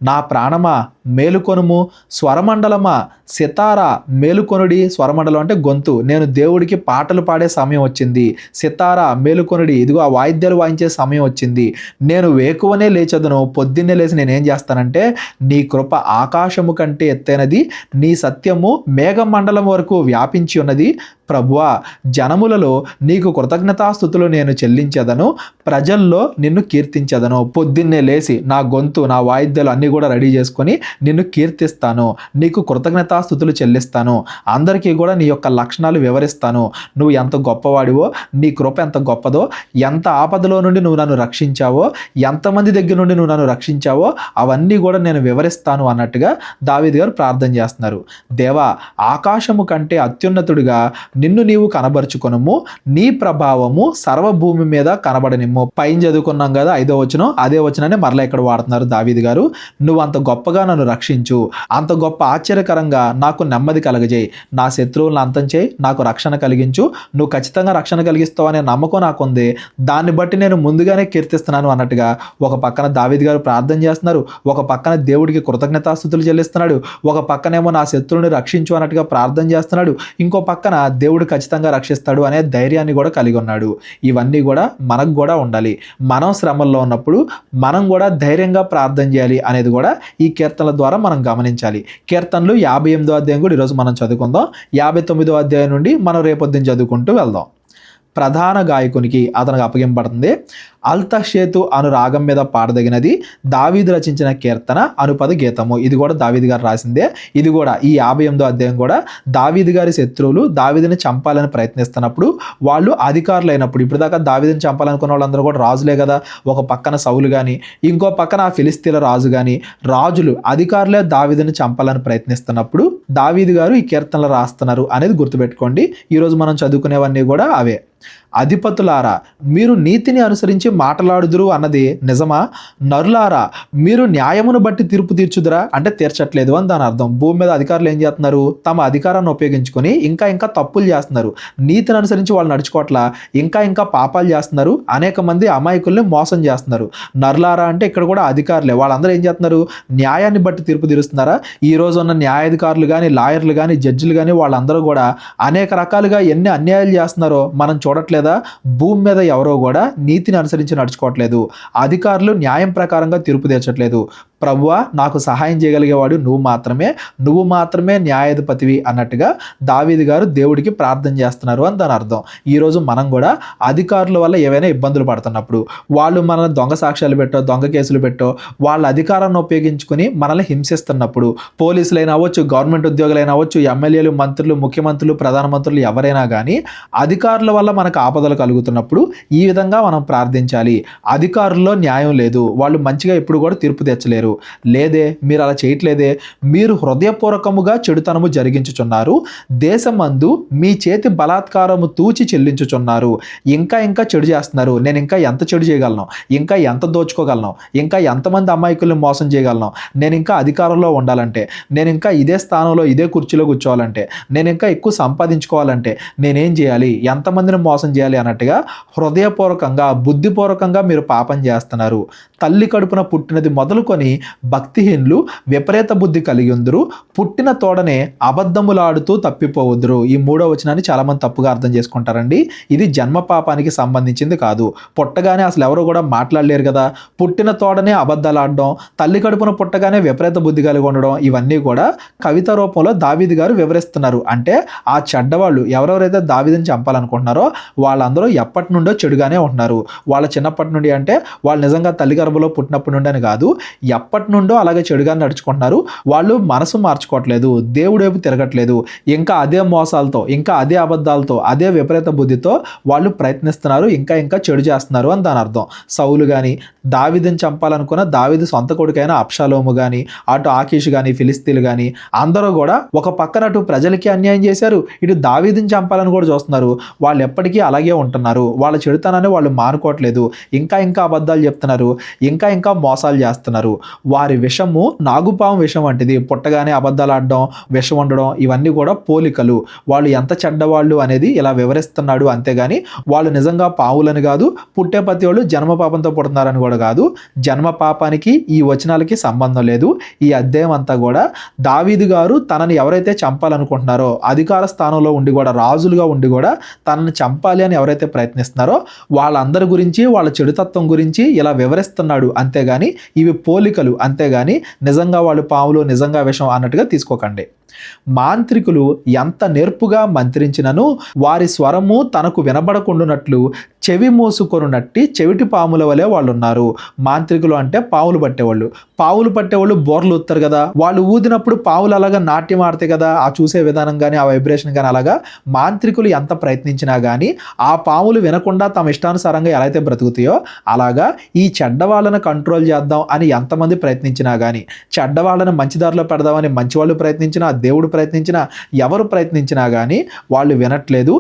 నా ప్రాణమా మేలుకొనుము, స్వరమండలమా సితారా మేలుకొనుడి. స్వరమండలం అంటే గొంతు. నేను దేవుడికి పాటలు పాడే సమయం వచ్చింది. సితారా మేలుకొనుడి, ఇదిగో ఆ వాయిద్యాలు వాయించే సమయం వచ్చింది. నేను వేకువనే లేచదును, పొద్దున్నే లేచి నేనేం చేస్తానంటే, నీ కృప ఆకాశము కంటే ఎత్తైనది, నీ సత్యము మేఘమండలం వరకు వ్యాపించి ఉన్నది. ప్రభువా, జనములలో నీకు కృతజ్ఞతాస్తుతులు నేను చెల్లించదను, ప్రజల్లో నిన్ను కీర్తించదను. పొద్దున్నే లేచి నా గొంతు, నా వాయిద్యాలు అన్నీ కూడా రెడీ చేసుకొని నిన్ను కీర్తిస్తాను, నీకు కృతజ్ఞతాస్తుతులు చెల్లిస్తాను, అందరికీ కూడా నీ యొక్క లక్షణాలు వివరిస్తాను, నువ్వు ఎంత గొప్పవాడివో, నీ కృప ఎంత గొప్పదో, ఎంత ఆపదలో నుండి నువ్వు నన్ను రక్షించావో, ఎంతమంది దగ్గర నుండి నువ్వు నన్ను రక్షించావో అవన్నీ కూడా నేను వివరిస్తాను అన్నట్టుగా దావీదు గారు ప్రార్థన చేస్తున్నారు. దేవా, ఆకాశము కంటే అత్యున్నతుడిగా నిన్ను నీవు కనబరుచుకొనుము, నీ ప్రభావము సర్వభూమి మీద కనబడనిమ్ము. పైన చదువుకున్నాం కదా 5వ వచనం, అదే వచనాన్ని మరలా ఇక్కడ వాడుతున్నారు దావీదు గారు. నువ్వు అంత గొప్పగా నన్ను రక్షించు, అంత గొప్ప ఆశ్చర్యకరంగా నాకు నెమ్మది కలగజేయి, నా శత్రువులను అంతం చేయి, నాకు రక్షణ కలిగించు, నువ్వు ఖచ్చితంగా రక్షణ కలిగిస్తావు అనే నమ్మకం నాకుంది, దాన్ని బట్టి నేను ముందుగానే కీర్తిస్తున్నాను అన్నట్టుగా ఒక పక్కన దావీదు గారు ప్రార్థన చేస్తున్నారు, ఒక పక్కన దేవుడికి కృతజ్ఞతాస్తుతులు చెల్లిస్తున్నాడు, ఒక పక్కనేమో నా శత్రువుని రక్షించు అన్నట్టుగా ప్రార్థన చేస్తున్నాడు, ఇంకో పక్కన దేవుడు ఖచ్చితంగా రక్షిస్తాడు అనే ధైర్యాన్ని కూడా కలిగి ఉన్నాడు. ఇవన్నీ కూడా మనకు కూడా ఉండాలి. మనం శ్రమల్లో ఉన్నప్పుడు మనం కూడా ధైర్యంగా ప్రార్థన చేయాలి అనేది కూడా ఈ కీర్తనల ద్వారా మనం గమనించాలి. కీర్తనలు 58వ అధ్యాయం కూడా ఈరోజు మనం చదువుకుందాం. 59వ అధ్యాయం నుండి మనం రేపొద్దున చదువుకుంటూ వెళ్దాం. ప్రధాన గాయకునికి అతనికి అప్పగింపబడుతుంది. అల్తషేతు అను రాగం మీద పాడదగినది, దావీదు రచించిన కీర్తన అనుపద గీతము. ఇది కూడా దావీదు గారు రాసిందే. ఇది కూడా ఈ 58వ అధ్యాయం కూడా దావీదు గారి శత్రువులు దావీదుని చంపాలని ప్రయత్నిస్తున్నప్పుడు, వాళ్ళు అధికారులు అయినప్పుడు, ఇప్పుడు దాకా దావీదుని చంపాలనుకున్న వాళ్ళందరూ కూడా రాజులే కదా, ఒక పక్కన సౌలు కానీ ఇంకో పక్కన ఆ ఫిలిస్తీన్ల రాజు కానీ, రాజులు అధికారులే దావీదుని చంపాలని ప్రయత్నిస్తున్నప్పుడు దావీదు గారు ఈ కీర్తనలు రాస్తున్నారు అనేది గుర్తుపెట్టుకోండి. ఈరోజు మనం చదువుకునేవన్నీ కూడా అవే. అధిపతులారా, మీరు నీతిని అనుసరించి మాట్లాడుదురు అన్నది నిజమా? నరులారా, మీరు న్యాయమును బట్టి తీర్పు తీర్చుదురా? అంటే తీర్చట్లేదు అని దాని అర్థం. భూమి మీద అధికారులు ఏం చేస్తున్నారు? తమ అధికారాన్ని ఉపయోగించుకొని ఇంకా తప్పులు చేస్తున్నారు. నీతిని అనుసరించి వాళ్ళు నడుచుకోవట్లా, ఇంకా పాపాలు చేస్తున్నారు. అనేక మంది అమాయకుల్ని మోసం చేస్తున్నారు. నరులారా అంటే ఇక్కడ కూడా అధికారులే. వాళ్ళందరూ ఏం చేస్తున్నారు? న్యాయాన్ని బట్టి తీర్పు తీరుస్తున్నారా? ఈ రోజు ఉన్న న్యాయాధికారులు కానీ, లాయర్లు కానీ, జడ్జిలు కానీ వాళ్ళందరూ కూడా అనేక రకాలుగా ఎన్ని అన్యాయాలు చేస్తున్నారో మనం చూడట్లేదు. భూమి మీద ఎవరో కూడా నీతిని అనుసరించి నడుచుకోవట్లేదు. అధికారులు న్యాయం ప్రకారంగా తీర్పు తీర్చట్లేదు. ప్రభువా, నాకు సహాయం చేయగలిగేవాడు నువ్వు మాత్రమే న్యాయాధిపతివి అన్నట్టుగా దావీదు గారు దేవుడికి ప్రార్థన చేస్తున్నారు అని దాని అర్థం. ఈరోజు మనం కూడా అధికారుల వల్ల ఏవైనా ఇబ్బందులు పడుతున్నప్పుడు, వాళ్ళు మనల్ని దొంగ సాక్ష్యాలు పెట్టో, దొంగ కేసులు పెట్టో, వాళ్ళ అధికారాన్ని ఉపయోగించుకుని మనల్ని హింసిస్తున్నప్పుడు, పోలీసులైనా అవ్వచ్చు, గవర్నమెంట్ ఉద్యోగులైనా అవ్వచ్చు, ఎమ్మెల్యేలు, మంత్రులు, ముఖ్యమంత్రులు, ప్రధానమంత్రులు ఎవరైనా కానీ అధికారుల వల్ల మనకు ఆపదలు కలుగుతున్నప్పుడు ఈ విధంగా మనం ప్రార్థించాలి. అధికారుల్లో న్యాయం లేదు, వాళ్ళు మంచిగా ఎప్పుడు కూడా తీర్పు తెచ్చలేరు. లేదే, మీరు అలా చేయట్లేదే, మీరు హృదయపూర్వకముగా చెడుతనము జరిగించుచున్నారు, దేశమందు మీ చేతి బలాత్కారము తూచి చెల్లించుచున్నారు, ఇంకా చెడు చేస్తున్నారు. నేను ఇంకా ఎంత చెడు చేయగలను, ఇంకా ఎంత దోచుకోగలను, ఇంకా ఎంతమంది అమాయకుల్ని మోసం చేయగలను, నేను ఇంకా అధికారంలో ఉండాలంటే, నేను ఇంకా ఇదే స్థానంలో ఇదే కుర్చీలో కూర్చోవాలంటే, నేను ఇంకా ఎక్కువ సంపాదించుకోవాలంటే నేనేం చేయాలి, ఎంతమందిని మోసం చేయాలి అన్నట్టుగా హృదయపూర్వకంగా, బుద్ధిపూర్వకంగా మీరు పాపం చేస్తున్నారు. తల్లి కడుపున పుట్టినది మొదలుకొని భక్తిహీనులు విపరీత బుద్ధి కలిగి ఉందరు, పుట్టిన తోడనే అబద్ధములాడుతూ తప్పిపోవద్దురు. ఈ 3వ వచనాన్ని చాలా మంది తప్పుగా అర్థం చేసుకుంటారండి. ఇది జన్మ పాపానికి సంబంధించింది కాదు. పుట్టగానే అసలు ఎవరు కూడా మాట్లాడలేరు కదా. పుట్టిన తోడనే అబద్ధాలు ఆడడం, తల్లి కడుపున పుట్టగానే విపరీత బుద్ధి కలిగి ఉండడం, ఇవన్నీ కూడా కవిత రూపంలో దావీదు గారు వివరిస్తున్నారు. అంటే ఆ చెడ్డవాళ్ళు ఎవరెవరైతే దావీదుని చంపాలనుకుంటున్నారో వాళ్ళందరూ ఎప్పటి నుండో చెడుగానే ఉంటున్నారు. వాళ్ళ చిన్నప్పటి నుండి అంటే వాళ్ళు నిజంగా తల్లి గర్భంలో పుట్టినప్పటి నుండి అని కాదు, ఎప్పటి నుండో అలాగే చెడుగా నడుచుకుంటున్నారు. వాళ్ళు మనసు మార్చుకోవట్లేదు, దేవుడి వైపు తిరగట్లేదు, ఇంకా అదే మోసాలతో, ఇంకా అదే అబద్ధాలతో, అదే విపరీత బుద్ధితో వాళ్ళు ప్రయత్నిస్తున్నారు, ఇంకా చెడు చేస్తున్నారు అని దాని అర్థం. సౌలు కానీ, దావీదుని చంపాలనుకున్న దావీదు సొంత కొడుకైన అబ్షాలోము కానీ, అటు ఆకీషు కానీ, ఫిలిస్తీన్లు కానీ అందరూ కూడా ఒక పక్కన అటు ప్రజలకి అన్యాయం చేశారు, ఇటు దావీదుని చంపాలని కూడా చూస్తున్నారు. వాళ్ళు ఎప్పటికీ అలాగే ఉంటున్నారు. వాళ్ళ చెడుతనాన్ని వాళ్ళు మానుకోవట్లేదు, ఇంకా అబద్ధాలు చెప్తున్నారు, ఇంకా మోసాలు చేస్తున్నారు. వారి విషము నాగుపాము విషం వంటిది. పుట్టగానే అబద్ధాలు ఆడడం, విషం ఉండడం, ఇవన్నీ కూడా పోలికలు. వాళ్ళు ఎంత చెడ్డవాళ్ళు అనేది ఇలా వివరిస్తున్నాడు. అంతేగాని వాళ్ళు నిజంగా పావులని కాదు, పుట్టే ప్రతి వాళ్ళు జన్మ పాపంతో పుడుతున్నారని కూడా కాదు. జన్మ పాపానికి ఈ వచనాలకి సంబంధం లేదు. ఈ అధ్యాయం అంతా కూడా దావీదు గారు తనని ఎవరైతే చంపాలనుకుంటున్నారో, అధికార స్థానంలో ఉండి కూడా, రాజులుగా ఉండి కూడా తనని చంపాలి అని ఎవరైతే ప్రయత్నిస్తున్నారో వాళ్ళందరి గురించి, వాళ్ళ చెడుతత్వం గురించి ఇలా వివరిస్తున్నాడు. అంతేగాని ఇవి పోలికలు, అంతేగాని నిజంగా వాళ్ళు పాములు, నిజంగా విషం అన్నట్టుగా తీసుకోకండి. మాంత్రికులు ఎంత నేర్పుగా మంత్రించినను వారి స్వరము తనకు వినబడకుండునట్లు చెవి మూసుకొనున్నట్టి చెవిటి పాముల వలె వాళ్ళు ఉన్నారు. మాంత్రికులు అంటే పావులు పట్టేవాళ్ళు బోర్లు ఊతారు కదా, వాళ్ళు ఊదినప్పుడు పావులు అలాగా నాట్యం ఆడతాయి కదా, ఆ చూసే విధానం కానీ ఆ వైబ్రేషన్ కానీ, అలాగా మాంత్రికులు ఎంత ప్రయత్నించినా కానీ ఆ పాములు వినకుండా తమ ఇష్టానుసారంగా ఎలా అయితే బ్రతుకుతాయో అలాగా ఈ చెడ్డ వాళ్ళని కంట్రోల్ చేద్దాం అని ఎంతమంది ప్రయత్నించినా కానీ, చెడ్డ వాళ్ళని మంచి దారిలో పెడదామని మంచి వాళ్ళు ప్రయత్నించినా, దేవుడు ప్రయత్నించినా, ఎవరు ప్రయత్నించినా కానీ వాళ్ళు వినట్లేదు.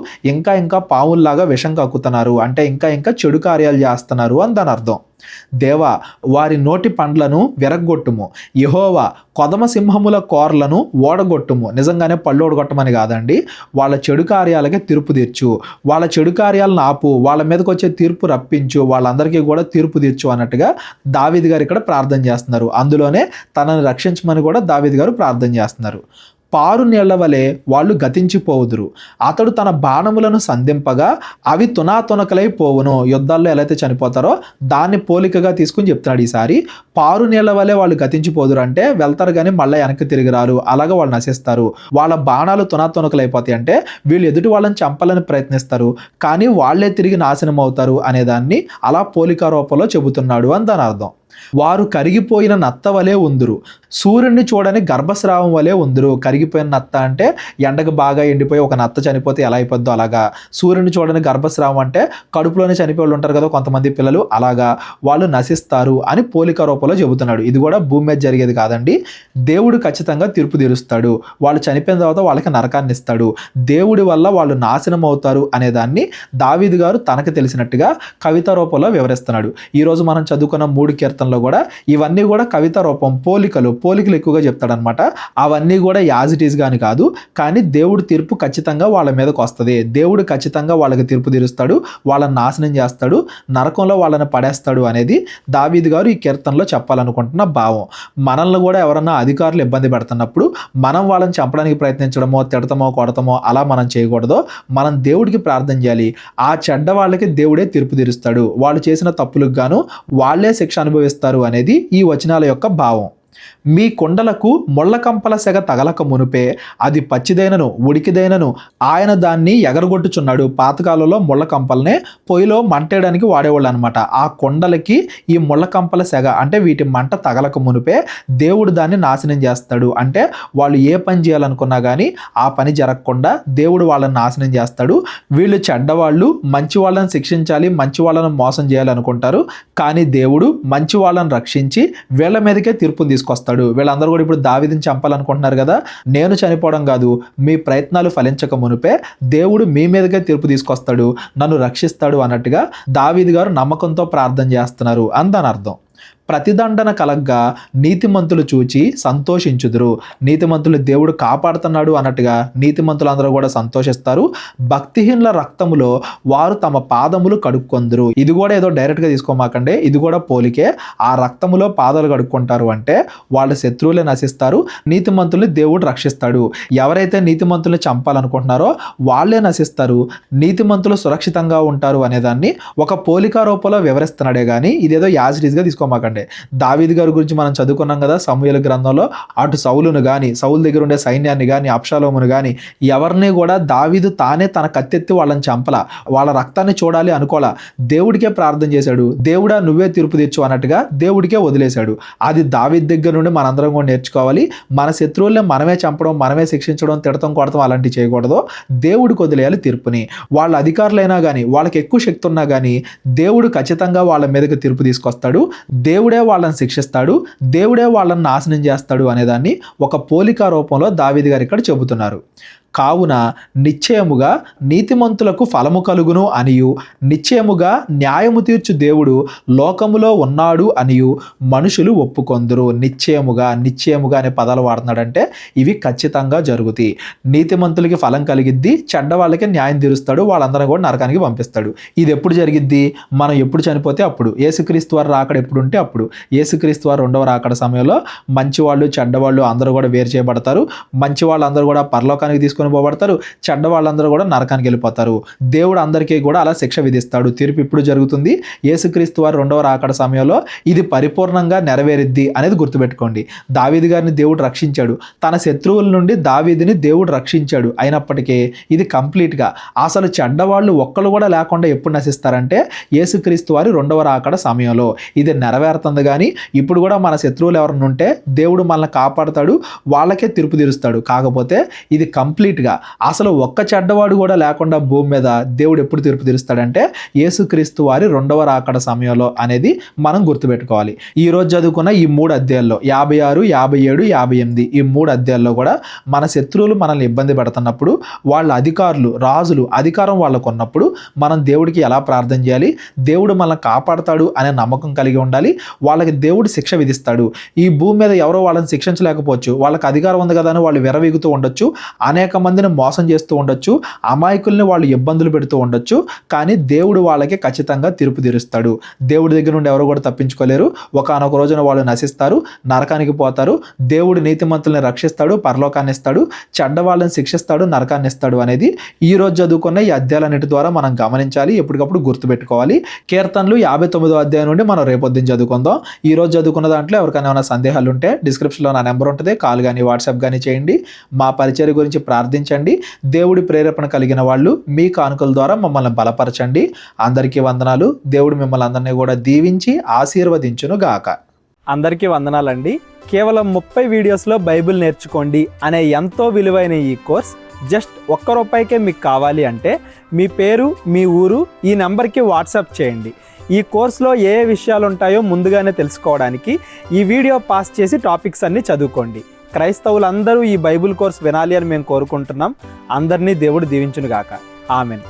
ఇంకా పావుల్లాగా విషం కక్కుతున్నారు, అంటే ఇంకా చెడు కార్యాలు చేస్తున్నారు అని దాని అర్థం. దేవా, వారి నోటి పండ్లను విరగ్గొట్టుము. యెహోవా, కొదమ సింహముల కోర్లను ఓడగొట్టుము. నిజంగానే పళ్ళు ఓడగొట్టమని కాదండి, వాళ్ళ చెడు కార్యాలకే తీర్పు తీర్చు, వాళ్ళ చెడు కార్యాలను ఆపు, వాళ్ళ మీదకి వచ్చే తీర్పు రప్పించు, వాళ్ళందరికీ కూడా తీర్పు తీర్చు అన్నట్టుగా దావీదు గారు ఇక్కడ ప్రార్థన చేస్తున్నారు. అందులోనే తనని రక్షించమని కూడా దావీదు గారు ప్రార్థన చేస్తున్నారు. పారు నీళ్ల వలె వాళ్ళు గతించిపోవుదురు. అతడు తన బాణములను సంధింపగా అవి తునాతునకలై పోవును. యుద్ధాల్లో ఎలా అయితే చనిపోతారో దాన్ని పోలికగా తీసుకుని చెప్తున్నాడు ఈసారి. పారు నీళ్ల వలె వాళ్ళు గతించిపోదురు అంటే వెళ్తారు కానీ మళ్ళీ వెనక్కి తిరిగి రారు, అలాగా వాళ్ళు నశిస్తారు. వాళ్ళ బాణాలు తునాతునకలైపోతాయి అంటే వీళ్ళు ఎదుటి వాళ్ళని చంపాలని ప్రయత్నిస్తారు కానీ వాళ్ళే తిరిగి నాశనం అవుతారు అనేదాన్ని అలా పోలిక రూపంలో చెబుతున్నాడు అని దాని అర్థం. వారు కరిగిపోయిన నత్త వలె ఉందురు. సూర్యుడిని చూడని గర్భస్రావం వలె ఉందురు. కరిగిపోయిన నత్త అంటే ఎండకు బాగా ఎండిపోయి ఒక నత్త చనిపోతే ఎలా అయిపోద్దో అలాగా. సూర్యుడిని చూడని గర్భస్రావం అంటే కడుపులోనే చనిపోయి వాళ్ళు ఉంటారు కదా కొంతమంది పిల్లలు, అలాగా వాళ్ళు నశిస్తారు అని పోలిక రూపంలో చెబుతున్నాడు. ఇది కూడా భూమి మీద జరిగేది కాదండి. దేవుడు ఖచ్చితంగా తీర్పు తీరుస్తాడు. వాళ్ళు చనిపోయిన తర్వాత వాళ్ళకి నరకాన్ని ఇస్తాడు. దేవుడి వల్ల వాళ్ళు నాశనం అవుతారు అనేదాన్ని దావీదు గారు తనకు తెలిసినట్టుగా కవిత రూపంలో వివరిస్తున్నాడు. ఈరోజు మనం చదువుకున్న 3 కీర్తనలో కూడా ఇవన్నీ కూడా కవిత రూపం, పోలికలు ఎక్కువగా చెప్తాడనమాట. అవన్నీ కూడా యాజ్ ఇట్ ఈస్ గాని కాదు, కానీ దేవుడు తీర్పు ఖచ్చితంగా వాళ్ళ మీదకి వస్తుంది. దేవుడు ఖచ్చితంగా వాళ్ళకి తీర్పు తీరుస్తాడు, వాళ్ళని నాశనం చేస్తాడు, నరకంలో వాళ్ళని పడేస్తాడు అనేది దావీదు గారు ఈ కీర్తనలో చెప్పాలనుకుంటున్న భావం. మనల్ని కూడా ఎవరన్నా అధికారులు ఇబ్బంది పెడుతున్నప్పుడు మనం వాళ్ళని చంపడానికి ప్రయత్నించడమో, తిడతామో, కొడతామో అలా మనం చేయకూడదు. మనం దేవుడికి ప్రార్థన చేయాలి. ఆ చెడ్డ వాళ్ళకి దేవుడే తీర్పు తీరుస్తాడు. వాళ్ళు చేసిన తప్పులకు గాను వాళ్ళే శిక్ష అనుభవిస్తారు అనేది ఈ వచనాల యొక్క భావం. మీ కొండలకు ముళ్ళకంపల సెగ తగలక మునుపే అది పచ్చిదైనను ఉడికిదైనను ఆయన దాన్ని ఎగరగొట్టుచున్నాడు. పాతకాలంలో ముళ్ళకంపలనే పొయ్యిలో మంటేయడానికి వాడేవాళ్ళు అనమాట. ఆ కొండలకి ఈ ముళ్ళకంపల సెగ అంటే వీటి మంట తగలక మునుపే దేవుడు దాన్ని నాశనం చేస్తాడు. అంటే వాళ్ళు ఏ పని చేయాలనుకున్నా కానీ ఆ పని జరగకుండా దేవుడు వాళ్ళని నాశనం చేస్తాడు. వీళ్ళు చెడ్డవాళ్ళు మంచి వాళ్ళని శిక్షించాలి, మంచి వాళ్ళని మోసం చేయాలనుకుంటారు, కానీ దేవుడు మంచి వాళ్ళని రక్షించి వీళ్ళ మీదకే తీర్పుని తీసుకొస్తాడు. వీళ్ళందరూ కూడా ఇప్పుడు దావీదుని చంపాలనుకుంటున్నారు కదా, నేను చనిపోవడం కాదు, మీ ప్రయత్నాలు ఫలించక మునుపే దేవుడు మీ మీదకే తీర్పు తీసుకొస్తాడు, నన్ను రక్షిస్తాడు అన్నట్టుగా దావీదు గారు నమ్మకంతో ప్రార్థన చేస్తున్నారు అని దాని అర్థం. ప్రతిదండన కలగ్గా నీతిమంతులు చూచి సంతోషించుదురు. నీతిమంతులు దేవుడు కాపాడుతున్నాడు అన్నట్టుగా నీతిమంతులందరూ కూడా సంతోషిస్తారు. భక్తిహీనుల రక్తములో వారు తమ పాదములు కడుక్కొందురు. ఇది కూడా ఏదో డైరెక్ట్గా తీసుకోమాకండి, ఇది కూడా పోలికే. ఆ రక్తములో పాదాలు కడుక్కుంటారు అంటే వాళ్ళ శత్రువులే నశిస్తారు, నీతిమంతుల్ని దేవుడు రక్షిస్తాడు. ఎవరైతే నీతిమంతుల్ని చంపాలనుకుంటున్నారో వాళ్ళే నశిస్తారు, నీతిమంతులు సురక్షితంగా ఉంటారు అనేదాన్ని ఒక పోలిక రూపంలో వివరిస్తున్నాడే కానీ ఇదేదో యాజిటీస్గా తీసుకోమాకండి. దావీదు గారి గురించి మనం చదువుకున్నాం కదా సమూయేలు గ్రంథంలో. అటు సౌలును కానీ, సౌలు దగ్గర ఉండే సైన్యాన్ని కానీ, అబ్షాలోమును కానీ ఎవరిని కూడా దావీదు తానే తన కత్తెత్తి వాళ్ళని చంపలా, వాళ్ళ రక్తాన్ని చూడాలి అనుకోలా. దేవుడికే ప్రార్థన చేశాడు, దేవుడా నువ్వే తీర్పు తీర్చు అన్నట్టుగా దేవుడికే వదిలేశాడు. అది దావీదు దగ్గర నుండి మనందరం కూడా నేర్చుకోవాలి. మన శత్రువుల్ని మనమే చంపడం, మనమే శిక్షించడం, తిడతం, కొడతాం అలాంటివి చేయకూడదు. దేవుడికి వదిలేయాలి తీర్పుని. వాళ్ళ అధికారులైనా కానీ, వాళ్ళకి ఎక్కువ శక్తి ఉన్నా కానీ దేవుడు ఖచ్చితంగా వాళ్ళ మీదకి తీర్పు తీసుకొస్తాడు. దేవుడే వాళ్ళని శిక్షిస్తాడు, దేవుడే వాళ్ళని నాశనం చేస్తాడు అనేదాన్ని ఒక పోలిక రూపంలో దావీదు గారు ఇక్కడ చెబుతున్నారు. కావున నిశ్చయముగా నీతిమంతులకు ఫలము కలుగును అనియు, నిశ్చయముగా న్యాయము తీర్చు దేవుడు లోకములో ఉన్నాడు అనియు మనుషులు ఒప్పుకొందురు. నిశ్చయముగా అనే పదాలు వాడుతున్నాడంటే ఇవి ఖచ్చితంగా జరుగుతాయి. నీతిమంతులకి ఫలం కలిగిద్ది, చెడ్డ వాళ్ళకి న్యాయం తీరుస్తాడు, వాళ్ళందరూ కూడా నరకానికి పంపిస్తాడు. ఇది ఎప్పుడు జరిగిద్ది? మనం ఎప్పుడు చనిపోతే అప్పుడు. యేసుక్రీస్తు వారు రాకడ ఎప్పుడు ఉంటే అప్పుడు. యేసుక్రీస్తు వారు 2వ రాకడ సమయంలో మంచి వాళ్ళు చెడ్డవాళ్ళు అందరూ కూడా వేరు చేయబడతారు. మంచి వాళ్ళందరూ కూడా పరలోకానికి తీసుకొని తీసుకొని పోబడతారు, చెడ్డ వాళ్ళందరూ కూడా నరకానికి వెళ్ళిపోతారు. దేవుడు అందరికీ కూడా అలా శిక్ష విధిస్తాడు. తీర్పు ఇప్పుడు జరుగుతుంది. యేసుక్రీస్తు వారి రెండవ రాకడ సమయంలో ఇది పరిపూర్ణంగా నెరవేరిద్ది అనేది గుర్తుపెట్టుకోండి. దావీదు గారిని దేవుడు రక్షించాడు, తన శత్రువుల నుండి దావీదుని దేవుడు రక్షించాడు. అయినప్పటికీ ఇది కంప్లీట్గా అసలు చెడ్డవాళ్ళు ఒక్కళ్ళు కూడా లేకుండా ఎప్పుడు నశిస్తారంటే యేసుక్రీస్తు వారి రెండవ రాకడ సమయంలో. ఇది నెరవేరుతుంది. కానీ ఇప్పుడు కూడా మన శత్రువులు ఎవరైనా ఉంటే దేవుడు మనల్ని కాపాడుతాడు, వాళ్ళకే తీర్పు తీరుస్తాడు. కాకపోతే ఇది కంప్లీట్గా అసలు ఒక్క చెడ్డవాడు కూడా లేకుండా భూమి మీద దేవుడు ఎప్పుడు తీర్పు తీరుస్తాడంటే యేసుక్రీస్తు వారి రెండవ రాకడ సమయంలో అనేది మనం గుర్తుపెట్టుకోవాలి. ఈ రోజు చదువుకున్న ఈ 3 అధ్యాయాల్లో 56, 57, 58 ఈ 3 అధ్యాయాల్లో కూడా మన శత్రువులు మనల్ని ఇబ్బంది పెడుతున్నప్పుడు, వాళ్ళ అధికారులు రాజులు అధికారం వాళ్ళకు ఉన్నప్పుడు మనం దేవుడికి ఎలా ప్రార్థన చేయాలి, దేవుడు మనల్ని కాపాడుతాడు అనే నమ్మకం కలిగి ఉండాలి. వాళ్ళకి దేవుడు శిక్ష విధిస్తాడు. ఈ భూమి మీద ఎవరో వాళ్ళని శిక్షించలేకపోవచ్చు, వాళ్ళకి అధికారం ఉంది కదా అని వాళ్ళు విరవీగుతూ ఉండొచ్చు, అనేక మందిని మోసం చేస్తూ ఉండొచ్చు, అమాయకుల్ని వాళ్ళు ఇబ్బందులు పెడుతూ ఉండొచ్చు. కానీ దేవుడు వాళ్ళకి ఖచ్చితంగా తీర్పు తీరుస్తాడు. దేవుడి దగ్గర నుండి ఎవరు కూడా తప్పించుకోలేరు. ఒకానొక రోజున వాళ్ళు నశిస్తారు, నరకానికి పోతారు. దేవుడు నీతిమంతుల్ని రక్షిస్తాడు, పరలోకాన్ని ఇస్తాడు, చెడ్డ వాళ్ళని శిక్షిస్తాడు, నరకాన్ని ఇస్తాడు అనేది ఈ రోజు చదువుకున్న ఈ అధ్యాయాలన్నిటి ద్వారా మనం గమనించాలి, ఎప్పటికప్పుడు గుర్తుపెట్టుకోవాలి. కీర్తనలు 59వ అధ్యాయం నుండి మనం రేపొద్దున చదువుకుందాం. ఈ రోజు చదువుకున్న దాంట్లో ఎవరికైనా ఏమైనా సందేహాలు ఉంటే డిస్క్రిప్షన్లో నా నెంబర్ ఉంటుంది, కాల్ కానీ వాట్సాప్ కానీ చేయండి. మా పరిచర్య గురించి ప్రార్థించండి. దేవుడి ప్రేరేపణ కలిగిన వాళ్ళు మీ కానుకల ద్వారా మమ్మల్ని బలపరచండి. అందరికీ వందనాలు. దేవుడు మిమ్మల్ని అందరినీ కూడా దీవించి ఆశీర్వదించును గాక. అందరికీ వందనాలండి. కేవలం 30 వీడియోస్లో బైబిల్ నేర్చుకోండి అనే ఎంతో విలువైన ఈ కోర్స్ జస్ట్ ₹1 మీకు కావాలి అంటే మీ పేరు, మీ ఊరు ఈ నెంబర్కి వాట్సాప్ చేయండి. ఈ కోర్సులో ఏ విషయాలు ఉంటాయో ముందుగానే తెలుసుకోవడానికి ఈ వీడియో పాస్ చేసి టాపిక్స్ అన్నీ చదువుకోండి. క్రైస్తవులందరూ ఈ బైబిల్ కోర్స్ వినాలి అని మేము కోరుకుంటున్నాం. అందరినీ దేవుడు దీవించును గాక. ఆమెన్.